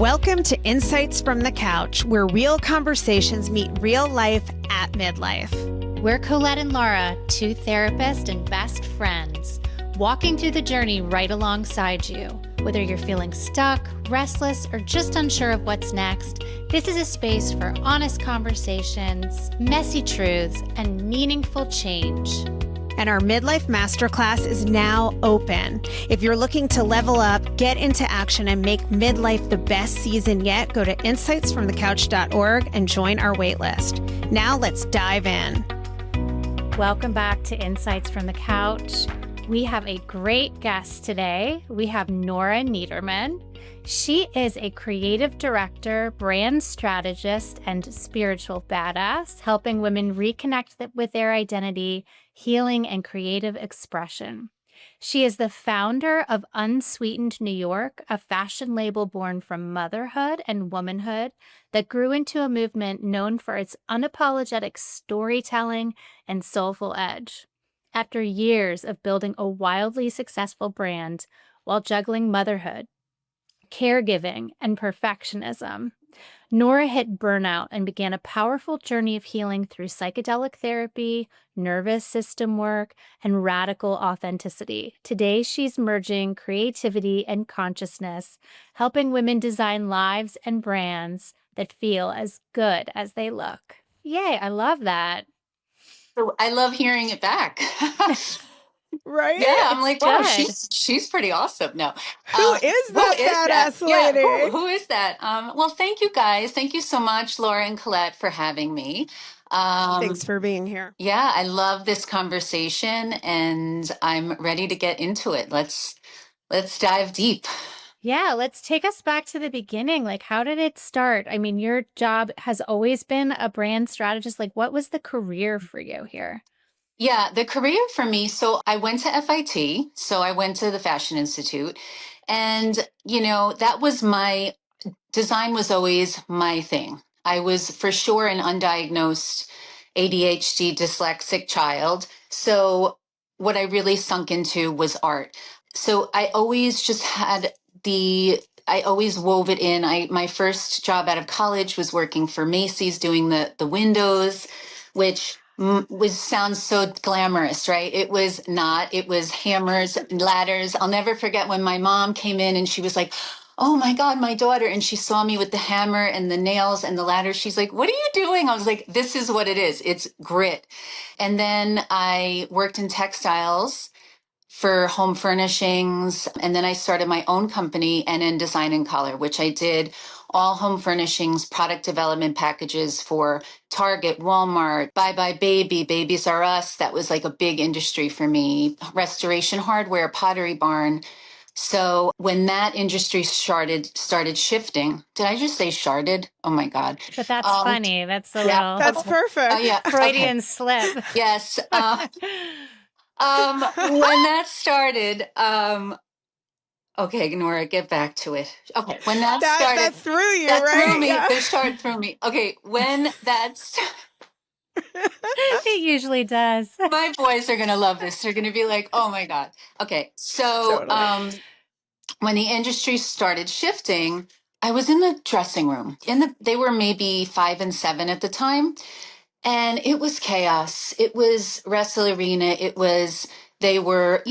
Welcome to Insights from the Couch, where real conversations meet real life at midlife. We're Colette and Laura, two therapists and best friends, walking through the journey right alongside you. Whether you're feeling stuck, restless, or just unsure of what's next, this is a space for honest conversations, messy truths, and meaningful change. And our Midlife Masterclass is now open. If you're looking to level up, get into action, and make midlife the best season yet, go to insightsfromthecouch.org and join our waitlist. Now let's dive in. Welcome back to Insights from the Couch. We have a great guest today. We have Nora Neiterman. She is a creative director, brand strategist, and spiritual badass, helping women reconnect with their identity, healing, and creative expression. She is the founder of Unsweetened New York, a fashion label born from motherhood and womanhood that grew into a movement known for its unapologetic storytelling and soulful edge. After years of building a wildly successful brand while juggling motherhood, caregiving, and perfectionism, Nora hit burnout and began a powerful journey of healing through psychedelic therapy, nervous system work, and radical authenticity. Today, she's merging creativity and consciousness, helping women design lives and brands that feel as good as they look. Yay, I love that. So I love hearing it back. Right? Yeah, I'm like, wow, good. she's pretty awesome. No, Who is that badass lady? Yeah, who is that? Well, thank you guys. Thank you so much, Laura and Colette, for having me. Thanks for being here. Yeah, I love this conversation, and I'm ready to get into it. Let's dive deep. Yeah, let's take us back to the beginning. Like, how did it start? I mean, your job has always been a brand strategist. Like, what was the career for you here? Yeah, the career for me. So I went to FIT. So I went to the Fashion Institute. And, that was design was always my thing. I was for sure an undiagnosed ADHD dyslexic child. So what I really sunk into was art. So I always just had I always wove it in. My first job out of college was working for Macy's doing the windows, which sounds so glamorous, right? It was not. It was hammers and ladders. I'll never forget when my mom came in and she was like, "Oh my God, my daughter." And she saw me with the hammer and the nails and the ladder. She's like, "What are you doing?" I was like, "This is what it is. It's grit." And then I worked in textiles for home furnishings. And then I started my own company, and in Design and Color, which I did all home furnishings, product development packages for Target, Walmart, Bye Bye Baby, Babies R Us. That was like a big industry for me. Restoration Hardware, Pottery Barn. So when that industry started shifting, did I just say started? Oh my God. But that's funny. That's a little That's perfect. Yeah. Freudian slip. Yes. When that started, okay, Nora, get back to it. Okay, when that started, that threw you, that right? threw me. Yeah. That started through me. Okay, when that's, It usually does. my boys are gonna love this. They're gonna be like, "Oh my God." Okay, so Totally. when the industry started shifting, I was in the dressing room. They were maybe 5 and 7 at the time. And it was chaos. It was Wrestle Arena. They were,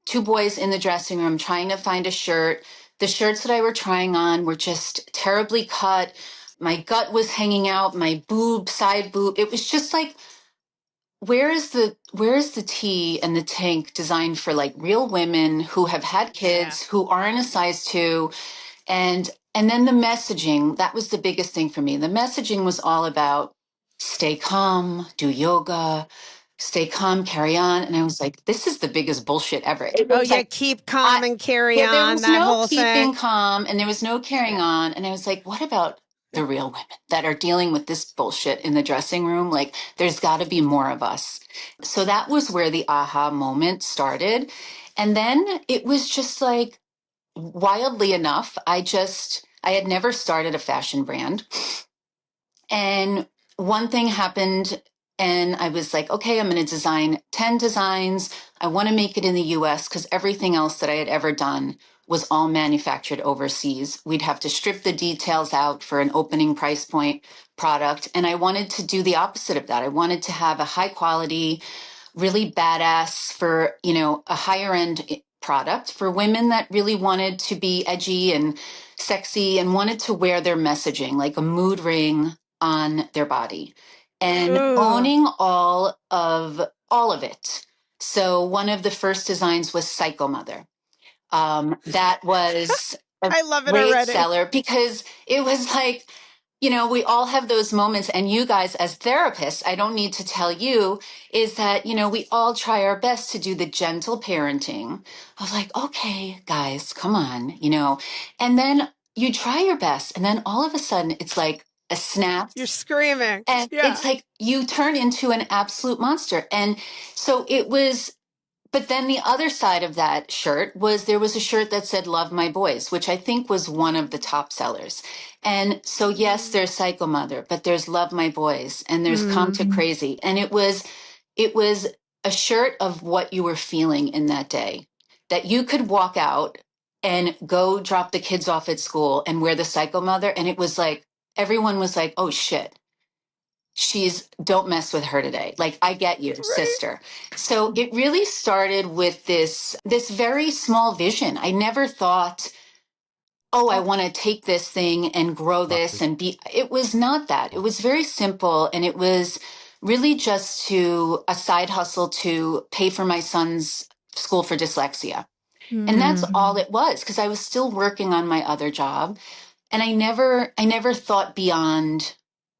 two boys in the dressing room trying to find a shirt. The shirts that I were trying on were just terribly cut. My gut was hanging out, my side boob. It was just like, where is the tee and the tank designed for like real women who have had kids, who are in a size 2? And then the messaging, that was the biggest thing for me. The messaging was all about stay calm, do yoga, stay calm, carry on. And I was like, this is the biggest bullshit ever. Keep calm and carry on. There was that no whole keeping thing. calm and there was no carrying on. And I was like, what about the real women that are dealing with this bullshit in the dressing room? Like, there's got to be more of us. So that was where the aha moment started. And then it was just like, wildly enough, I had never started a fashion brand. And one thing happened and I was like, okay, I'm going to design 10 designs. I want to make it in the US because everything else that I had ever done was all manufactured overseas. We'd have to strip the details out for an opening price point product. And I wanted to do the opposite of that. I wanted to have a high quality, really badass for, a higher end product for women that really wanted to be edgy and sexy and wanted to wear their messaging like a mood ring on their body and owning all of it. So one of the first designs was Psycho Mother. That was a I love it great already. seller because it was like, we all have those moments, and you guys as therapists, I don't need to tell you, is that, we all try our best to do the gentle parenting of like, okay, guys, come on, and then you try your best. And then all of a sudden it's like a snap. You're screaming. And it's like you turn into an absolute monster. And so it was. But then the other side of that shirt was there was a shirt that said Love My Boys, which I think was one of the top sellers. And so, yes, there's Psycho Mother, but there's Love My Boys and there's Come to Crazy. And it was a shirt of what you were feeling in that day, that you could walk out and go drop the kids off at school and wear the Psycho Mother. And it was like, everyone was like, oh shit, don't mess with her today. Like, I get you, sister. So it really started with this very small vision. I never thought, I want to take this thing and grow this and it was not that. It was very simple. And it was really just a side hustle to pay for my son's school for dyslexia. And that's all it was, because I was still working on my other job. And I never thought beyond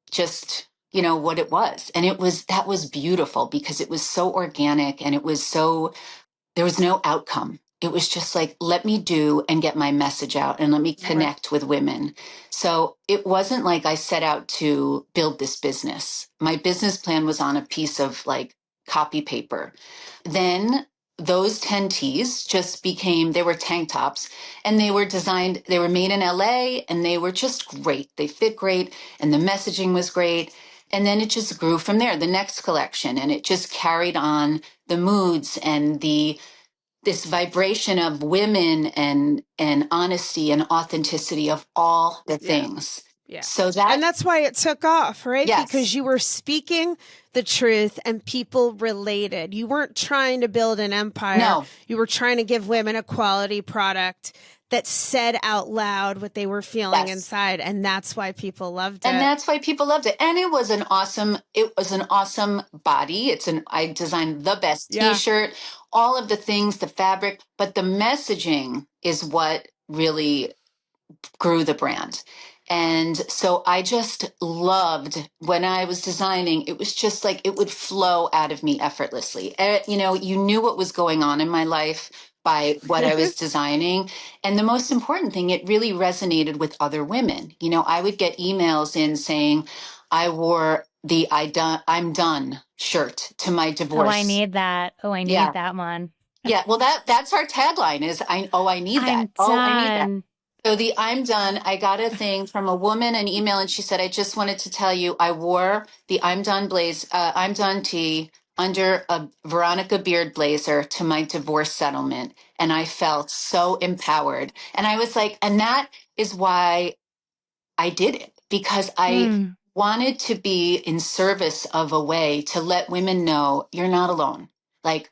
just, what it was. And that was beautiful because it was so organic and there was no outcome. It was just like, let me do and get my message out and let me connect with women. So it wasn't like I set out to build this business. My business plan was on a piece of like copy paper. Then those 10 tees they were tank tops, and they were made in LA, and they were just great. They fit great, and the messaging was great. And then it just grew from there, the next collection, and it just carried on the moods and this vibration of women and honesty and authenticity of all the things. Yeah. So and that's why it took off, right? Yes. Because you were speaking the truth and people related. You weren't trying to build an empire. No. You were trying to give women a quality product that said out loud what they were feeling inside. And that's why people loved it. And that's why people loved it. And it was an awesome body. I designed the best t-shirt, all of the things, the fabric, but the messaging is what really grew the brand. And so I just loved when I was designing, it was just like it would flow out of me effortlessly. You knew what was going on in my life by what I was designing. And the most important thing, it really resonated with other women. I would get emails in saying, I wore the I'm done shirt to my divorce. Oh, I need that. Oh, I need that one. Yeah. Well, that's our tagline is I need that. I need that. So the I'm done, I got a thing from a woman, an email, and she said, I just wanted to tell you, I wore the I'm done tee under a Veronica Beard blazer to my divorce settlement. And I felt so empowered. And I was like, and that is why I did it, because I wanted to be in service of a way to let women know you're not alone. Like,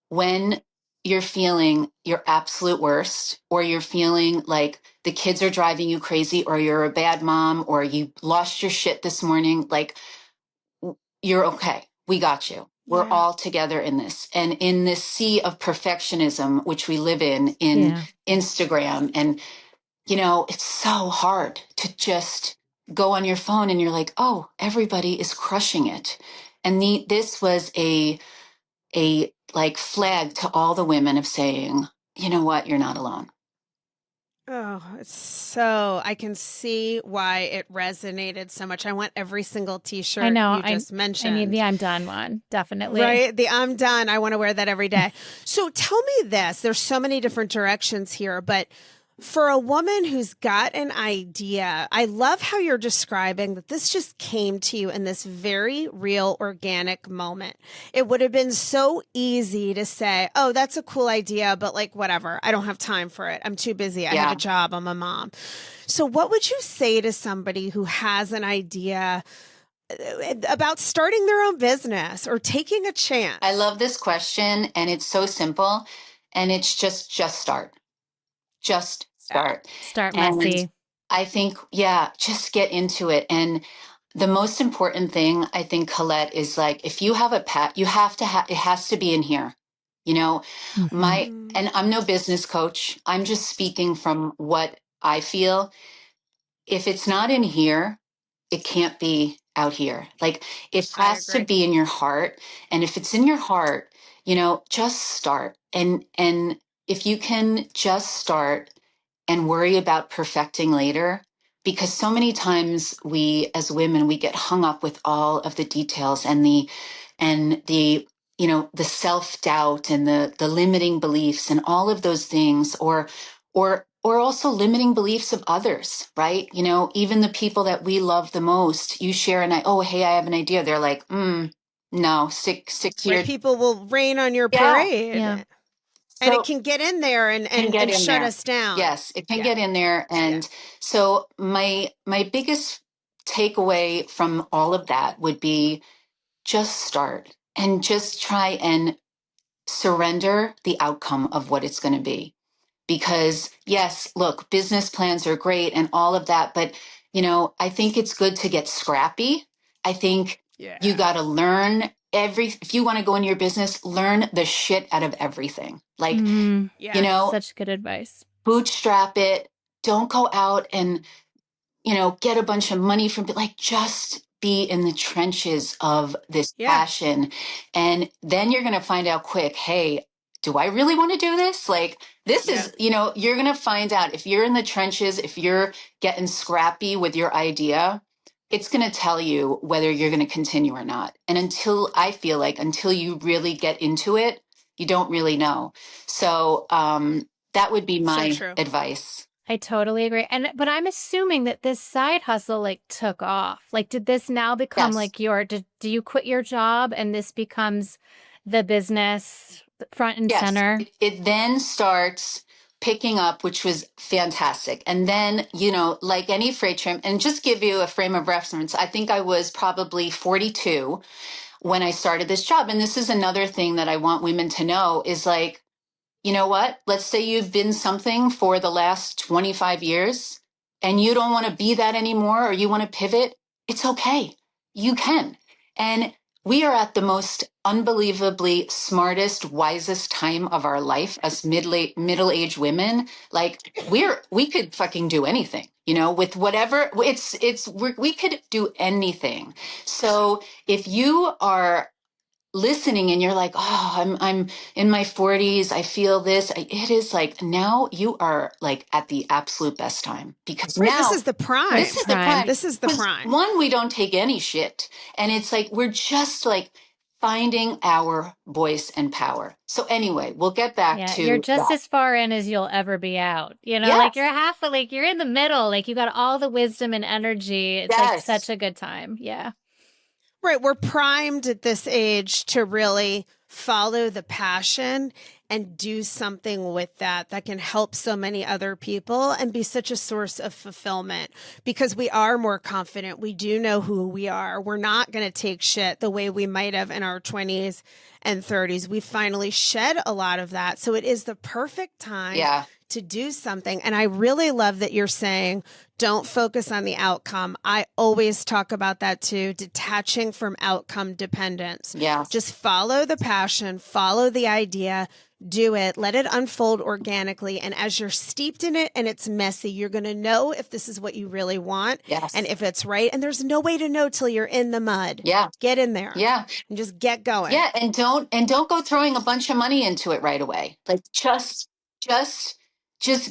when you're feeling your absolute worst, or you're feeling like the kids are driving you crazy, or you're a bad mom, or you lost your shit this morning, like, you're okay. We got you. We're all together in this. And in this sea of perfectionism, which we live in Instagram, and, it's so hard to just go on your phone and you're like, oh, everybody is crushing it. And this was a like flag to all the women of saying, you know what, you're not alone. Oh, I can see why it resonated so much. I want every single t-shirt you just mentioned. I need the I'm done one, definitely. Right? The I'm done. I want to wear that every day. So tell me this. There's so many different directions here, but For a woman who's got an idea, I love how you're describing that this just came to you in this very real, organic moment. It would have been so easy to say, oh, that's a cool idea, but like, whatever, I don't have time for it. I'm too busy. I have a job. I'm a mom. So, what would you say to somebody who has an idea about starting their own business or taking a chance? I love this question, and it's so simple, and it's just start. Just start. Start And messy. I think, just get into it. And the most important thing, I think, Colette, is like, if you have a pet, you have to have, it has to be in here. You know, and I'm no business coach. I'm just speaking from what I feel. If it's not in here, it can't be out here. Like, it has to be in your heart. And if it's in your heart, just start. And if you can just start and worry about perfecting later, because so many times we as women, we get hung up with all of the details and the the self-doubt and the limiting beliefs and all of those things, or also limiting beliefs of others, right? Even the people that we love the most, you share hey, I have an idea, they're like, no, stick to your... People will rain on your parade. And it can get in there and shut us down. Yes, it can get in there. And so my biggest takeaway from all of that would be just start and just try and surrender the outcome of what it's going to be. Because yes, look, business plans are great and all of that, but I think it's good to get scrappy. I think you got to learn if you want to go into your business, learn the shit out of everything. Like, such good advice. Bootstrap it. Don't go out and, get a bunch of money from it. Like, just be in the trenches of this passion. And then you're going to find out quick, hey, do I really want to do this? Like, this is, you're going to find out if you're in the trenches, if you're getting scrappy with your idea, it's going to tell you whether you're going to continue or not. And until you really get into it, you don't really know. So that would be my advice. I totally agree. But I'm assuming that this side hustle took off. Did this now become do you quit your job and this becomes the business front and center? It then starts picking up, which was fantastic. And then, like any freight train, and just give you a frame of reference, I think I was probably 42 when I started this job. And this is another thing that I want women to know is like, you know what? Let's say you've been something for the last 25 years and you don't want to be that anymore, or you want to pivot. It's okay. You can. And we are at the most unbelievably smartest, wisest time of our life as middle-aged women. Like, we could fucking do anything, with whatever we could do anything. So if you are listening and you're like, oh, I'm in my 40s, I feel this, it is like, now you are like at the absolute best time, because now this is the prime. This is the prime. This is the prime. One, we don't take any shit, and it's like we're just like finding our voice and power. So anyway, we'll get back to you're just as far in as you'll ever be out. Like you're you're in the middle, like you got all the wisdom and energy. It's like such a good time. Yeah. Right. We're primed at this age to really follow the passion and do something with that can help so many other people and be such a source of fulfillment, because we are more confident. We do know who we are. We're not going to take shit the way we might have in our 20s and 30s. We finally shed a lot of that. So it is the perfect time to do something. And I really love that you're saying, don't focus on the outcome. I always talk about that too, detaching from outcome dependence. Yeah. Just follow the passion, follow the idea, do it, let it unfold organically. And as you're steeped in it and it's messy, you're going to know if this is what you really want and if it's right. And there's no way to know till you're in the mud. Yeah. Get in there. Yeah. And just get going. Yeah. And don't go throwing a bunch of money into it right away. Like just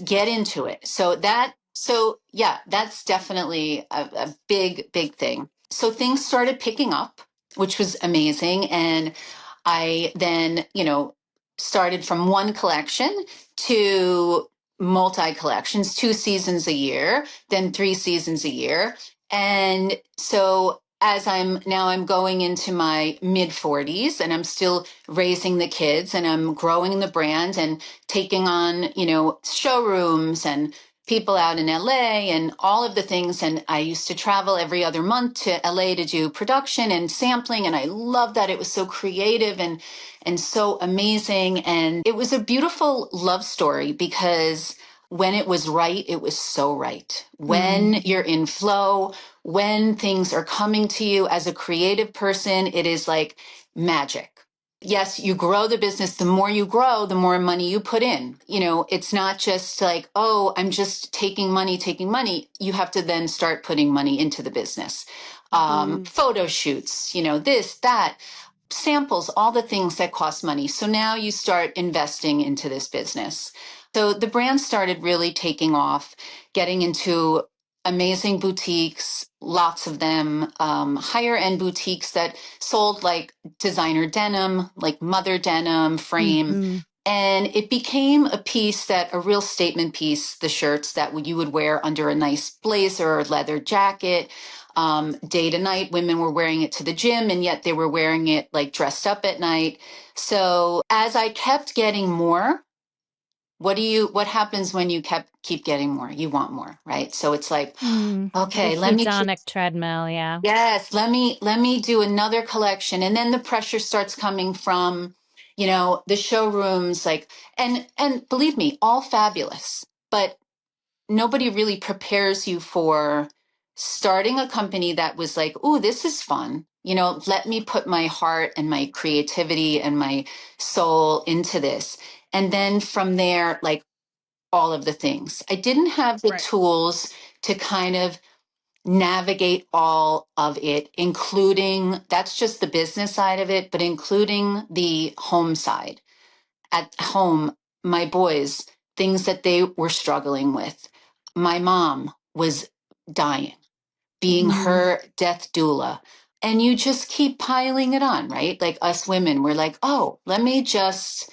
get into it. So that's definitely a big, big thing. So things started picking up, which was amazing. And I then, started from one collection to multi collections, 2 seasons a year, then 3 seasons a year. And so as I'm going into my mid 40s and I'm still raising the kids and I'm growing the brand and taking on, showrooms and people out in LA and all of the things. And I used to travel every other month to LA to do production and sampling. And I love that. It was so creative and so amazing. And it was a beautiful love story because when it was right, it was so right. When you're in flow, when things are coming to you as a creative person, it is like magic. Yes, you grow the business. The more you grow, the more money you put in. It's not just like, oh, I'm just taking money. You have to then start putting money into the business. Photo shoots, this, that, samples, all the things that cost money. So now you start investing into this business. So the brand started really taking off, getting into amazing boutiques, lots of them, higher end boutiques that sold like designer denim, like mother denim frame. And it became a real statement piece, the shirts that you would wear under a nice blazer or leather jacket. Day to night, women were wearing it to the gym, and yet they were wearing it like dressed up at night. So as I kept getting more, what happens when you keep getting more? You want more, right? So it's like, okay, the hedonic treadmill. Yeah. Yes, let me do another collection. And then the pressure starts coming from, the showrooms, like, and believe me, all fabulous, but nobody really prepares you for starting a company that was like, oh, this is fun. Let me put my heart and my creativity and my soul into this. And then from there, like all of the things. I didn't have the tools to kind of navigate all of it, including that's just the business side of it, but including the home side. At home, my boys, things that they were struggling with. My mom was dying, being her death doula. And you just keep piling it on, right? Like us women, we're like, oh, let me just,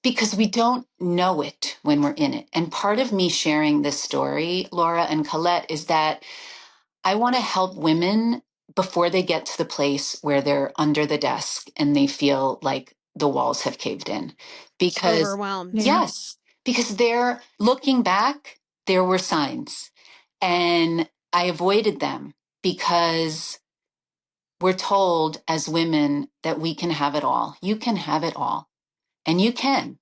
because we don't know it when we're in it. And part of me sharing this story, Laura and Colette, is that I want to help women before they get to the place where they're under the desk and they feel like the walls have caved in. Because, overwhelmed. yes, because they're looking back, there were signs. And I avoided them because we're told as women that we can have it all. You can have it all. And you can,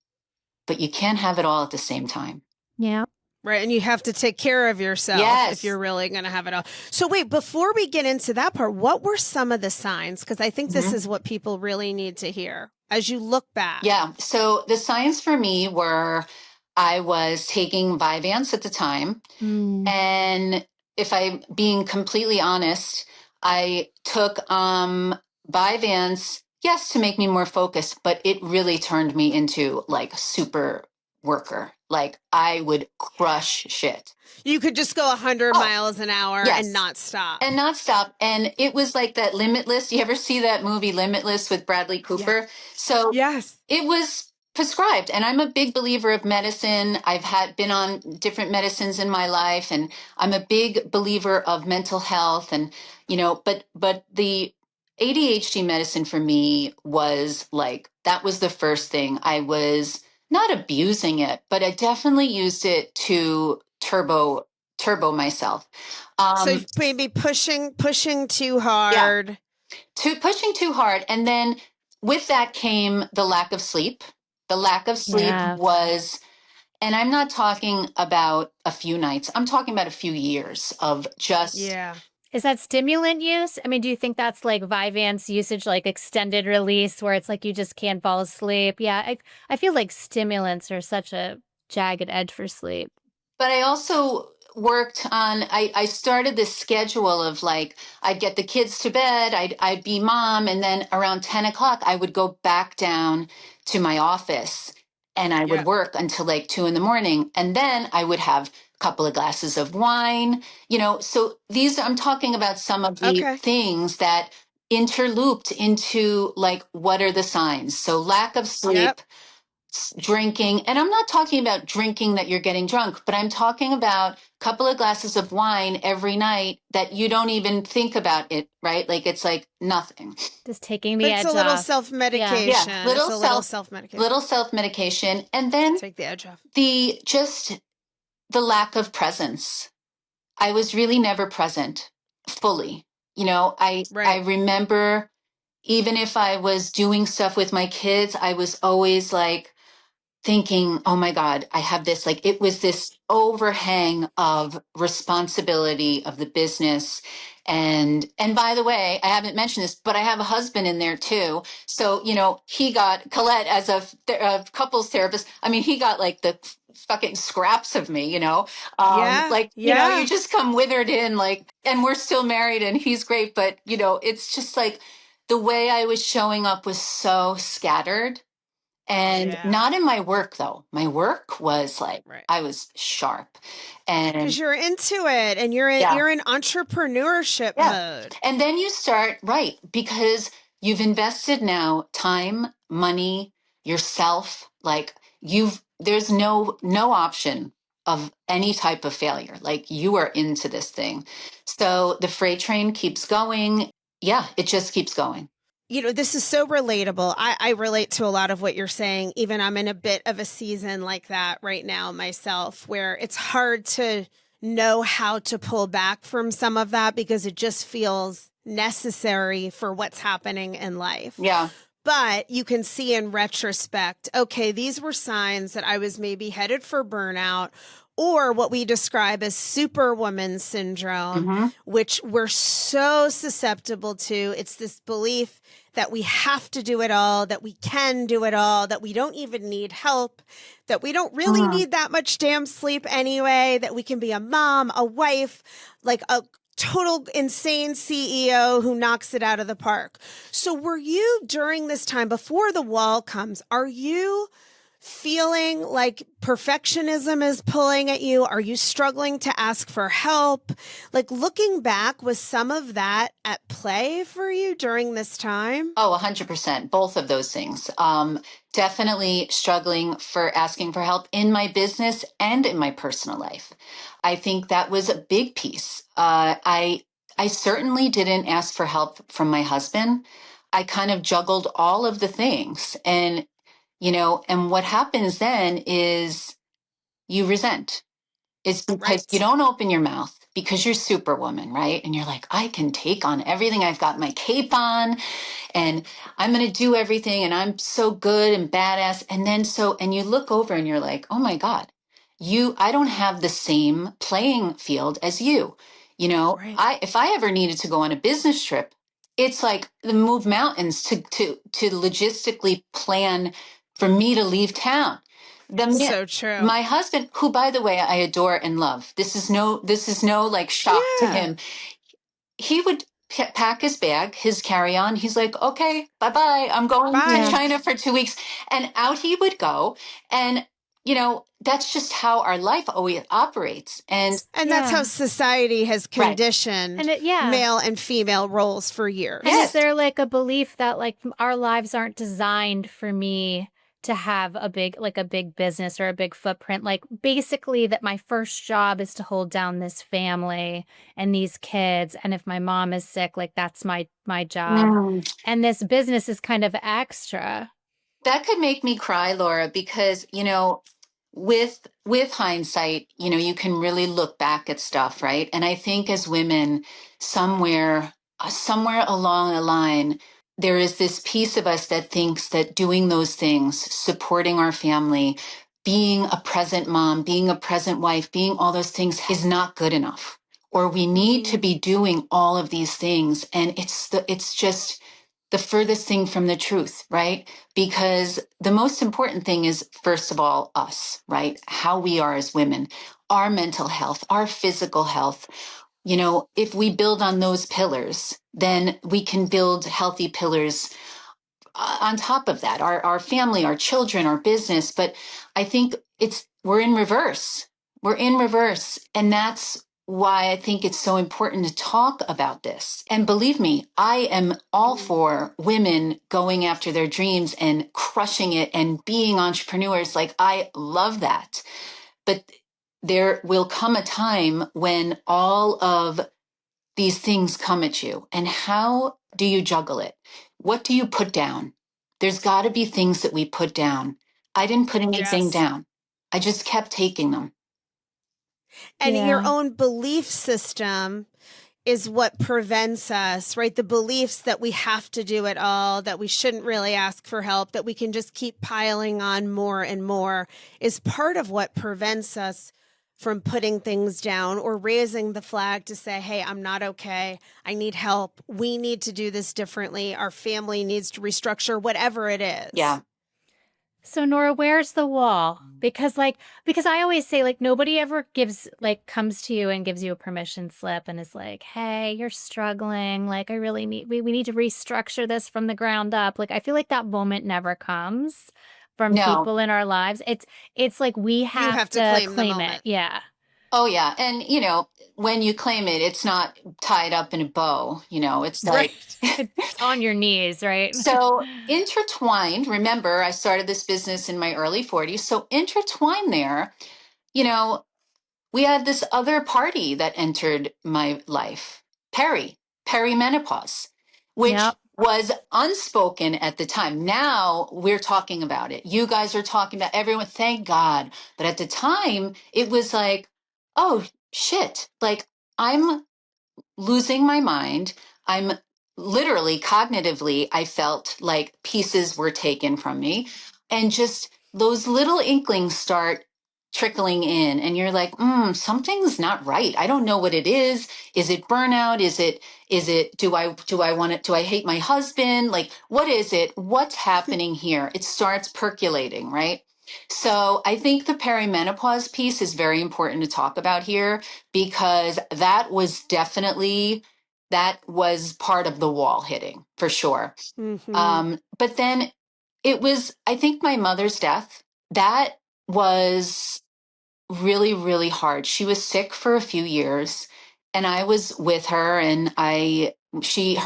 but you can't have it all at the same time. Yeah. Right. And you have to take care of yourself if you're really going to have it all. So wait, before we get into that part, what were some of the signs? Because I think this is what people really need to hear as you look back. Yeah. So the signs for me were I was taking Vyvanse at the time. And if I'm being completely honest, I took Vyvanse, yes, to make me more focused, but it really turned me into like super worker. Like I would crush shit. You could just go 100 miles an hour and not stop. And it was like that Limitless. You ever see that movie Limitless with Bradley Cooper? Yes. So yes, it was prescribed. And I'm a big believer of medicine. I've been on different medicines in my life, and I'm a big believer of mental health. And, but the ADHD medicine for me was like, that was the first thing. I was not abusing it, but I definitely used it to turbo myself. So maybe pushing too hard. Yeah, pushing too hard. And then with that came the lack of sleep. The lack of sleep was, and I'm not talking about a few nights, I'm talking about a few years of just. Yeah. Is that stimulant use? I mean, do you think that's like Vyvanse usage, like extended release, where it's like you just can't fall asleep? Yeah, I feel like stimulants are such a jagged edge for sleep. But I also worked on, I started this schedule of like, I'd get the kids to bed, I'd be mom, and then around 10 o'clock, I would go back down to my office and I would work until like 2 a.m. And then I would have a couple of glasses of wine, so I'm talking about some of the things that interlooped into like, what are the signs? So lack of sleep, drinking. And I'm not talking about drinking that you're getting drunk, but I'm talking about a couple of glasses of wine every night that you don't even think about it, right? Like it's like nothing. Just taking the But edge it's a little off. self-medication. Yeah, It's a little self-medication. little self-medication. And then take the edge off. The lack of presence. I was really never present fully. I remember even if I was doing stuff with my kids, I was always like thinking, oh my God, I have this, like, it was this overhang of responsibility of the business. And by the way, I haven't mentioned this, but I have a husband in there too. So, he got Colette as a couples therapist. I mean, he got like the fucking scraps of me, you just come withered in, like, and we're still married and he's great. But, it's just like the way I was showing up was so scattered. And not in my work, though. My work was like, I was sharp. And because you're into it and you're in entrepreneurship mode. And then you start, because you've invested now time, money, yourself, like there's no option of any type of failure. Like you are into this thing. So the freight train keeps going. Yeah, it just keeps going. This is so relatable. I relate to a lot of what you're saying. Even I'm in a bit of a season like that right now myself, where it's hard to know how to pull back from some of that because it just feels necessary for what's happening in life. Yeah. But you can see in retrospect, okay, these were signs that I was maybe headed for burnout, or what we describe as Superwoman syndrome, which we're so susceptible to. It's this belief that we have to do it all, that we can do it all, that we don't even need help, that we don't really need that much damn sleep anyway, that we can be a mom, a wife, like a total insane CEO who knocks it out of the park. So were you, during this time, before the wall comes, are you feeling like perfectionism is pulling at you? Are you struggling to ask for help? Like, looking back, was some of that at play for you during this time? Oh, 100%. Both of those things. Definitely struggling for asking for help in my business and in my personal life. I think that was a big piece. I certainly didn't ask for help from my husband. I kind of juggled all of the things. And what happens then is you resent. It's because you don't open your mouth because you're Superwoman, right? And you're like, I can take on everything. I've got my cape on and I'm going to do everything. And I'm so good and badass. And you look over and you're like, oh my God, I don't have the same playing field as you. If I ever needed to go on a business trip, it's like move mountains to logistically plan for me to leave town. So true. My husband, who, by the way, I adore and love. This is no like shock to him. He would pack his bag, his carry-on. He's like, okay, bye-bye. I'm going to China for 2 weeks. And out he would go. And, that's just how our life always operates. And that's how society has conditioned male and female roles for years. And is there like a belief that like our lives aren't designed for me to have a big business or a big footprint? Like basically that my first job is to hold down this family and these kids. And if my mom is sick, like that's my job. And this business is kind of extra. That could make me cry, Laura, because, with hindsight, you can really look back at stuff, right? And I think as women, somewhere along the line, there is this piece of us that thinks that doing those things, supporting our family, being a present mom, being a present wife, being all those things is not good enough. Or we need to be doing all of these things. And it's just the furthest thing from the truth, right? Because the most important thing is, first of all, us, right? How we are as women, our mental health, our physical health. If we build on those pillars, then we can build healthy pillars on top of that, our family, our children, our business. But I think we're in reverse. We're in reverse. And that's why I think it's so important to talk about this. And believe me, I am all for women going after their dreams and crushing it and being entrepreneurs. Like, I love that. But there will come a time when all of these things come at you. And how do you juggle it? What do you put down? There's got to be things that we put down. I didn't put anything down. I just kept taking them. And your own belief system is what prevents us, right? The beliefs that we have to do it all, that we shouldn't really ask for help, that we can just keep piling on more and more is part of what prevents us from putting things down or raising the flag to say, hey, I'm not okay. I need help. We need to do this differently. Our family needs to restructure, whatever it is. Yeah. So Nora, where's the wall? Because I always say, like, nobody ever comes to you and gives you a permission slip and is like, hey, you're struggling. Like, I really we need to restructure this from the ground up. Like, I feel like that moment never comes from people in our lives. It's like we have to claim it. Yeah. Oh, yeah. And, when you claim it, it's not tied up in a bow, it's like it's on your knees, right? So intertwined, remember, I started this business in my early 40s. So intertwined there, we had this other party that entered my life, perimenopause, which was unspoken at the time. Now we're talking about it. You guys are talking about everyone, thank God. But at the time, it was like, oh, shit. Like, I'm losing my mind. I'm literally cognitively, I felt like pieces were taken from me. And just those little inklings start trickling in. And you're like, something's not right. I don't know what it is. Is it burnout? Is it, do I want it? Do I hate my husband? Like, what is it? What's happening here? It starts percolating, right? So I think the perimenopause piece is very important to talk about here because that was part of the wall hitting for sure. But then it was, I think my mother's death, that was really, really hard. She was sick for a few years and I was with her and her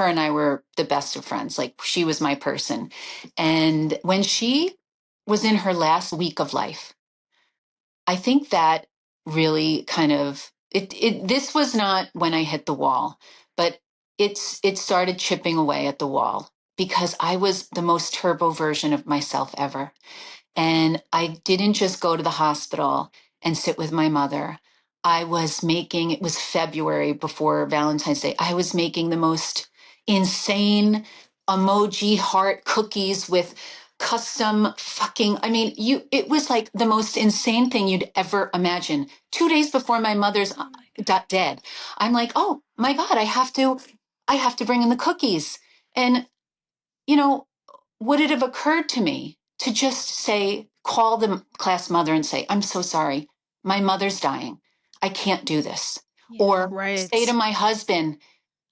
and I were the best of friends. Like, she was my person. And when she was in her last week of life, I think that really kind of this was not when I hit the wall, but it started chipping away at the wall because I was the most turbo version of myself ever. And I didn't just go to the hospital and sit with my mother. It was February before Valentine's Day. I was making the most insane emoji heart cookies with custom it was like the most insane thing you'd ever imagine. 2 days before my mother's dead, I'm like, oh my God, I have to bring in the cookies. And, would it have occurred to me to just call the class mother and say, I'm so sorry, my mother's dying. I can't do this. Yeah, or say to my husband,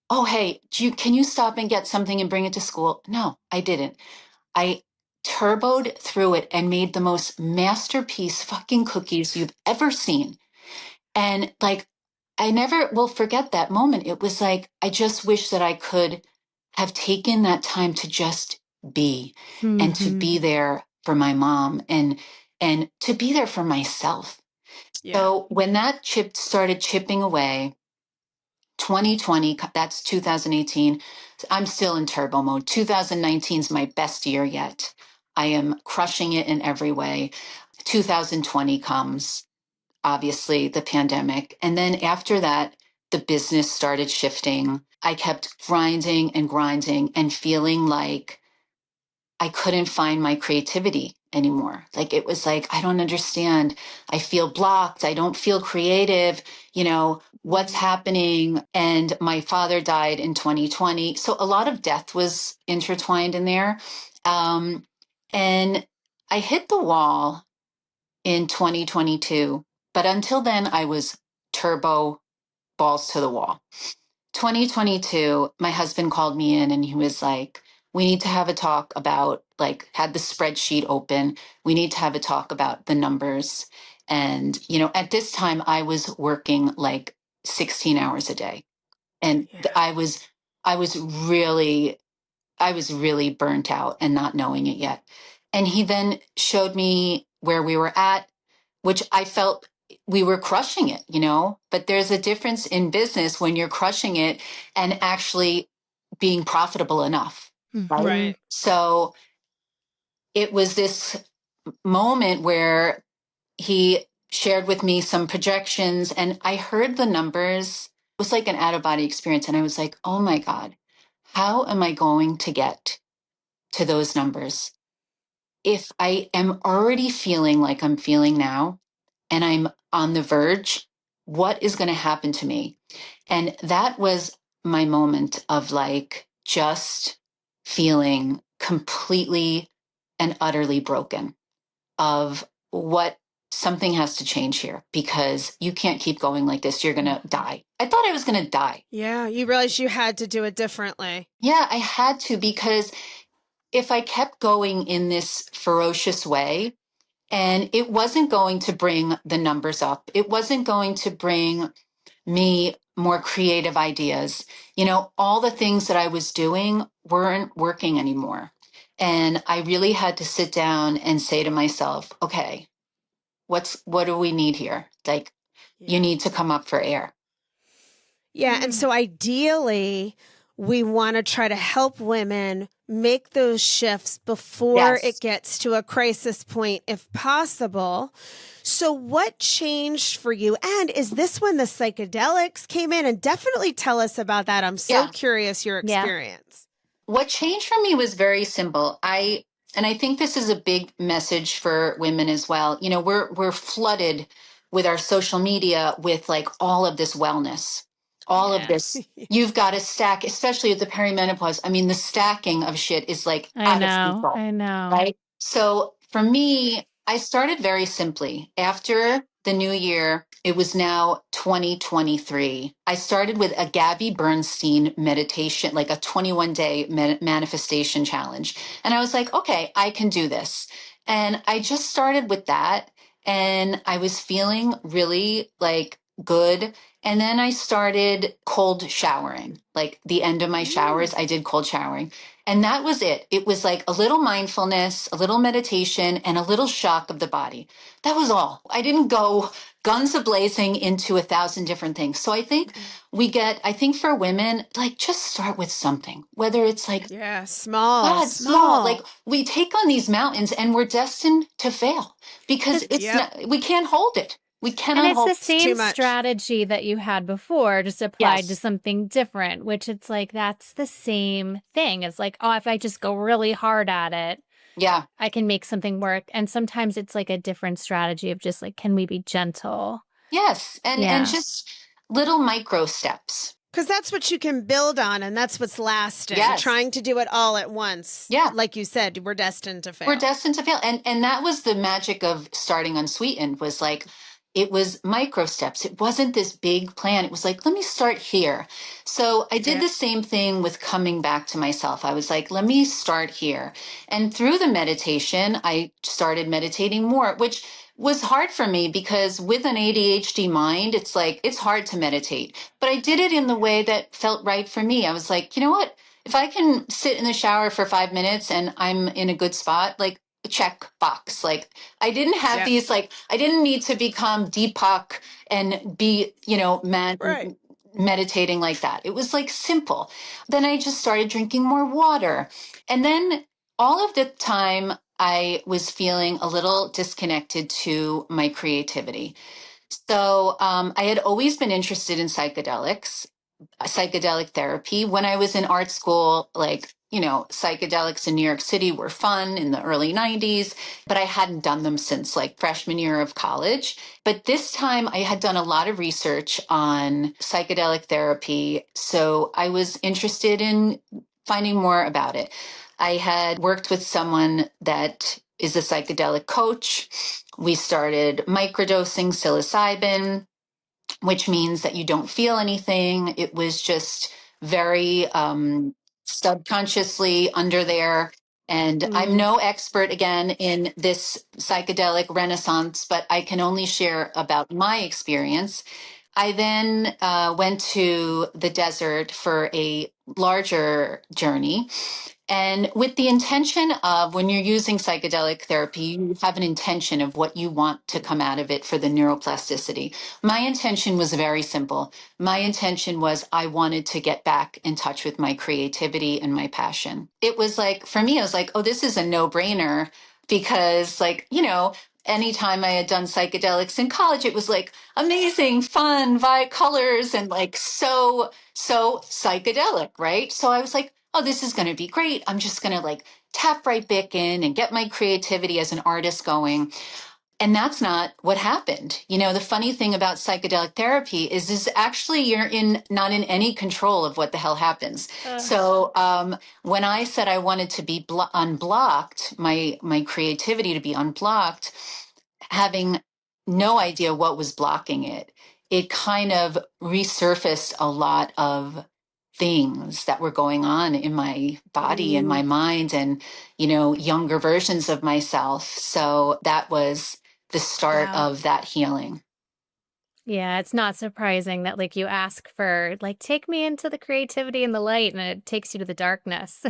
oh, hey, can you stop and get something and bring it to school? No, I didn't. I turboed through it and made the most masterpiece fucking cookies you've ever seen. And like, I never will forget that moment. It was like, I just wish that I could have taken that time to just be and to be there for my mom and to be there for myself. Yeah. So when that started chipping away, 2020, that's 2018. I'm still in turbo mode. 2019 is my best year yet. I am crushing it in every way. 2020 comes, obviously the pandemic. And then after that, the business started shifting. I kept grinding and feeling like I couldn't find my creativity anymore. Like, it was like, I don't understand. I feel blocked. I don't feel creative. What's happening? And my father died in 2020. So a lot of death was intertwined in there. And I hit the wall in 2022. But until then, I was turbo balls to the wall. 2022, my husband called me in and he was like, we need to have a talk about, had the spreadsheet open. We need to have a talk about the numbers. And, at this time I was working like 16 hours a day. And Yeah. I was really, I was really burnt out and not knowing it yet. And he then showed me where we were at, which I felt we were crushing it, but there's a difference in business when you're crushing it and actually being profitable enough. Right. Mhm. Right. So it was this moment where he shared with me some projections and I heard the numbers. It was like an out of body experience. And I was like, oh my God, how am I going to get to those numbers if I am already feeling like I'm feeling now and I'm on the verge? What is going to happen to me? And that was my moment of like just feeling completely and utterly broken of what something has to change here because you can't keep going like this. You're going to die. I thought I was going to die. Yeah. You realized you had to do it differently. Yeah, I had to because if I kept going in this ferocious way, and it wasn't going to bring the numbers up, it wasn't going to bring me more creative ideas. All the things that I was doing weren't working anymore. And I really had to sit down and say to myself, okay, what do we need here? Like, you Yeah. need to come up for air. Yeah. And so ideally, we want to try to help women make those shifts before Yes. it gets to a crisis point, if possible. So, what changed for you? And is this when the psychedelics came in? And definitely tell us about that. I'm so Yeah. curious your Yeah. experience. What changed for me was very simple. And I think this is a big message for women as well. We're flooded with our social media with like all of this wellness, all of Yeah. this. You've got to stack, especially with the perimenopause. I mean, the stacking of shit is like I out of know. control, I know. right? So for me, I started very simply. After the new year, it was now 2023. I started with a Gabby Bernstein meditation, like a 21-day manifestation challenge. And I was like, okay, I can do this. And I just started with that. And I was feeling really like good. And then I started cold showering, like the end of my showers, I did cold showering. And that was it. It was like a little mindfulness, a little meditation, and a little shock of the body. That was all. I didn't go guns a-blazing into 1,000 different things. So I think for women, like just start with something, whether it's like, Yeah. Small, God, small, like small. we take on these mountains and we're destined to fail because it's Yep. not, we can't hold it. We And cannot it's hold the it. Too same much. strategy that you had before, just applied to Yes. something different, which it's like that's the same thing. It's like, oh, if I just go really hard at it, Yeah. I can make something work. And sometimes it's like a different strategy of just like, can we be gentle? Yes. And Yeah. just little micro steps. Because that's what you can build on, and that's what's lasting. Yes. Trying to do it all at once. Yeah. Like you said, we're destined to We're fail. destined to fail. And that was the magic of starting Unsweetened was like, it was micro steps. It wasn't this big plan. It was like, let me start here. So I did Yeah. the same thing with coming back to myself. I was like, let me start here. And through the meditation, I started meditating more, which was hard for me because with an ADHD mind, it's like, it's hard to meditate. But I did it in the way that felt right for me. I was like, you know what? If I can sit in the shower for 5 minutes and I'm in a good spot, like check box. Like I didn't have Yep. these, like I didn't need to become Deepak and be, Right. meditating like that. It was like simple. Then I just started drinking more water. And then all of the time I was feeling a little disconnected to my creativity. So I had always been interested in psychedelics, psychedelic therapy. When I was in art school, like, psychedelics in New York City were fun in the early 90s, but I hadn't done them since like freshman year of college. But this time I had done a lot of research on psychedelic therapy. So I was interested in finding more about it. I had worked with someone that is a psychedelic coach. We started microdosing psilocybin, which means that you don't feel anything. It was just very subconsciously under there. And I'm Mm. no expert again in this psychedelic renaissance, but I can only share about my experience. I then went to the desert for a larger journey. And with the intention of when you're using psychedelic therapy, you have an intention of what you want to come out of it for the neuroplasticity. My intention was very simple. My intention was I wanted to get back in touch with my creativity and my passion. It was like, for me, I was like, oh, this is a no brainer because, like, anytime I had done psychedelics in college, it was like amazing, fun, bright colors and like so psychedelic, right? So I was like, oh, this is going to be great. I'm just going to like tap right back in and get my creativity as an artist going. And that's not what happened. The funny thing about psychedelic therapy is actually you're not in any control of what the hell happens. So when I said I wanted to be unblocked, my creativity to be unblocked, having no idea what was blocking it, it kind of resurfaced a lot of things that were going on in my body and my mind and, younger versions of myself. So that was the start Wow. of that healing. Yeah, it's not surprising that like you ask for like take me into the creativity and the light and it takes you to the darkness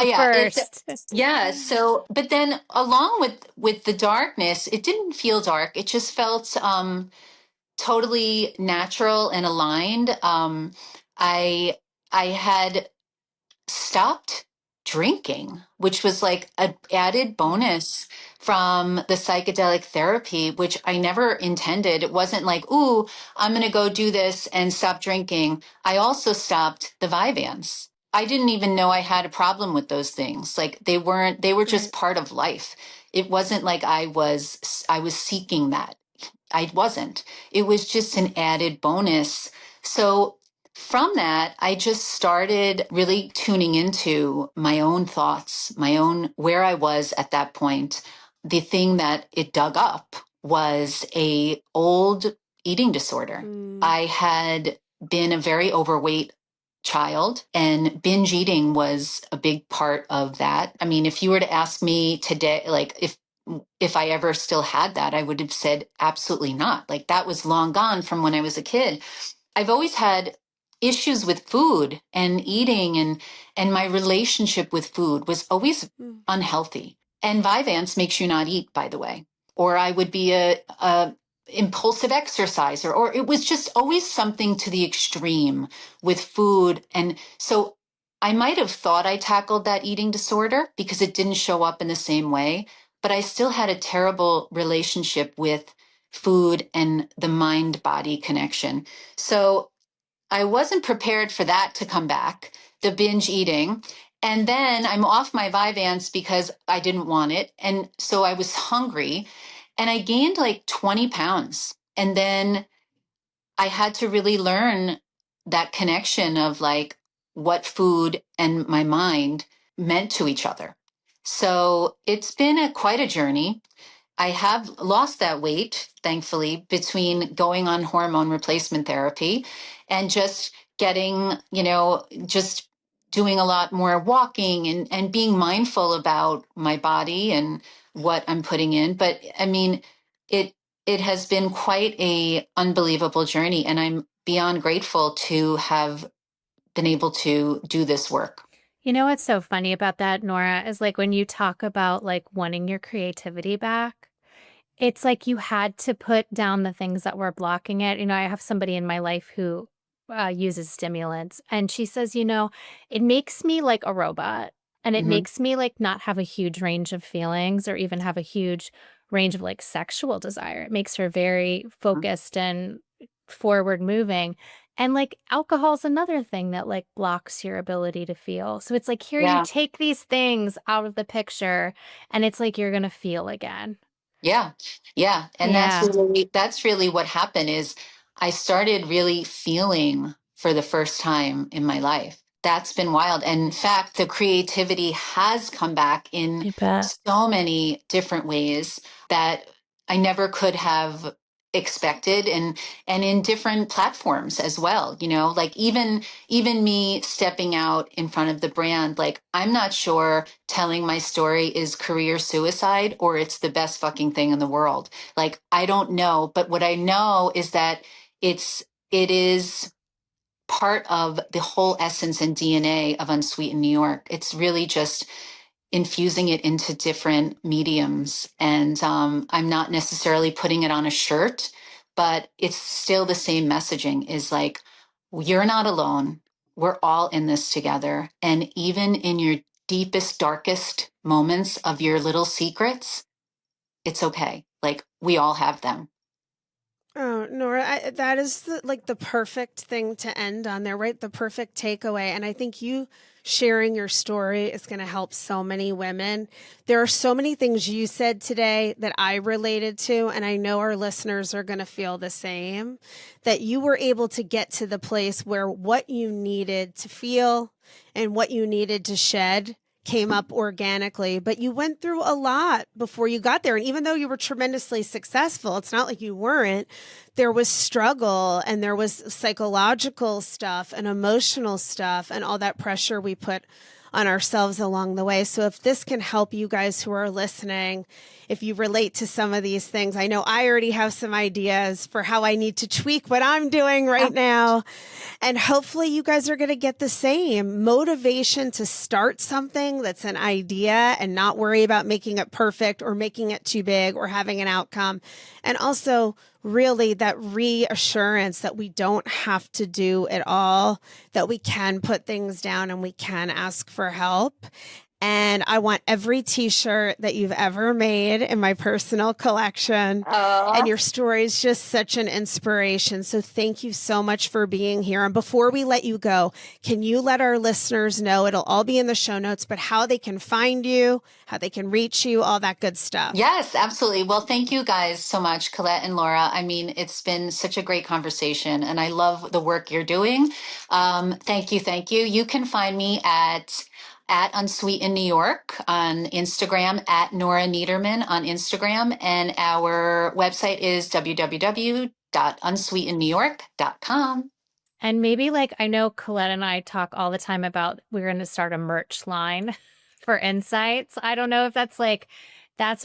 Yeah, first. yeah. So, but then along with the darkness, it didn't feel dark. It just felt totally natural and aligned. I I had stopped drinking, which was like an added Yeah. bonus from the psychedelic therapy, which I never intended. It wasn't like, ooh, I'm going to go do this and stop drinking. I also stopped the Vyvanse. I didn't even know I had a problem with those things. Like they were just Right. part of life. It wasn't like I was seeking that. I wasn't. It was just an added bonus. So from that, I just started really tuning into my own thoughts, my own where I was at that point. The thing that it dug up was a old eating disorder. I had been a very overweight child and binge eating was a big part of that. I mean, if you were to ask me today, like if I ever still had that, I would have said absolutely not. Like that was long gone from when I was a kid. I've always had issues with food and eating and my relationship with food was always unhealthy. And Vyvanse makes you not eat, by the way. Or I would be a impulsive exerciser, or it was just always something to the extreme with food. And so I might have thought I tackled that eating disorder because it didn't show up in the same way, but I still had a terrible relationship with food and the mind body connection. So I wasn't prepared for that to come back, the binge eating. And then I'm off my Vyvanse because I didn't want it. And so I was hungry and I gained like 20 pounds. And then I had to really learn that connection of like what food and my mind meant to each other. So it's been quite a journey. I have lost that weight, thankfully, between going on hormone replacement therapy and just getting, just doing a lot more walking and being mindful about my body and what I'm putting in. But I mean, it it has been quite a unbelievable journey, and I'm beyond grateful to have been able to do this work. You know what's so funny about that, Nora, is like when you talk about like wanting your creativity back, it's like you had to put down the things that were blocking it. I have somebody in my life who uses stimulants, and she says, it makes me like a robot and it Hmm. makes me like not have a huge range of feelings or even have a huge range of like sexual desire. It makes her very focused and forward moving. And like alcohol's another thing that like blocks your ability to feel. So it's like here you Yeah. take these things out of the picture and it's like you're going to feel again. Yeah. Yeah. And Yeah. that's really what happened is I started really feeling for the first time in my life. That's been wild. And in fact, the creativity has come back in I bet. so many different ways that I never could have expected and in different platforms as well, like even me stepping out in front of the brand, like I'm not sure telling my story is career suicide or it's the best fucking thing in the world. Like I don't know, but what I know is that it's it is part of the whole essence and DNA of Unsweetened New York. It's really just infusing it into different mediums. And I'm not necessarily putting it on a shirt, but it's still the same messaging is like, you're not alone. We're all in this together. And even in your deepest, darkest moments of your little secrets, it's okay. Like we all have them. Oh, Nora, that is the perfect thing to end on there, right? The perfect takeaway. And I think you sharing your story is going to help so many women. There are so many things you said today that I related to, and I know our listeners are going to feel the same, that you were able to get to the place where what you needed to feel and what you needed to shed came up organically, but you went through a lot before you got there. And even though you were tremendously successful, it's not like you weren't. There was struggle and there was psychological stuff and emotional stuff and all that pressure we put on ourselves along the way. So if this can help you guys who are listening, if you relate to some of these things, I know I already have some ideas for how I need to tweak what I'm doing right now. And hopefully you guys are going to get the same motivation to start something that's an idea and not worry about making it perfect or making it too big or having an outcome. And also really that reassurance that we don't have to do it all, that we can put things down and we can ask for help. And I want every t-shirt that you've ever made in my personal collection. And your story is just such an inspiration. So thank you so much for being here. And before we let you go, can you let our listeners know, it'll all be in the show notes, but how they can find you, how they can reach you, all that good stuff. Yes, absolutely. Well, thank you guys so much, Colette and Laura. I mean, it's been such a great conversation and I love the work you're doing. Thank you. Thank you. You can find me at Unsweetened New York on Instagram, at Nora Neiterman on Instagram. And our website is www.unsweetennewyork.com. And maybe I know Colette and I talk all the time about we're going to start a merch line for Insights. I don't know if that's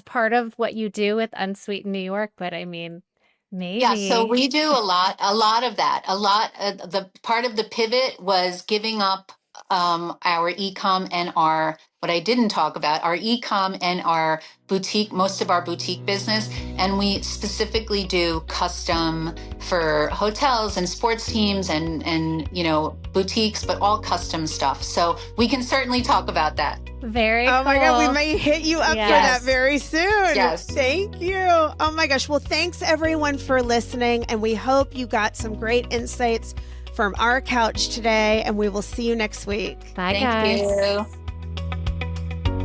part of what you do with Unsweetened New York, but I mean, maybe. Yeah, so we do a lot of that. The part of the pivot was giving up our e-com and what I didn't talk about, our e-com and our boutique, most of our boutique business. And we specifically do custom for hotels and sports teams and boutiques, but all custom stuff. So we can certainly talk about that. Very cool. Oh my God, we may hit you up for that very soon. Yes. Thank you. Oh my gosh. Well, thanks everyone for listening. And we hope you got some great insights from our couch today. And we will see you next week. Bye, Thank guys. you.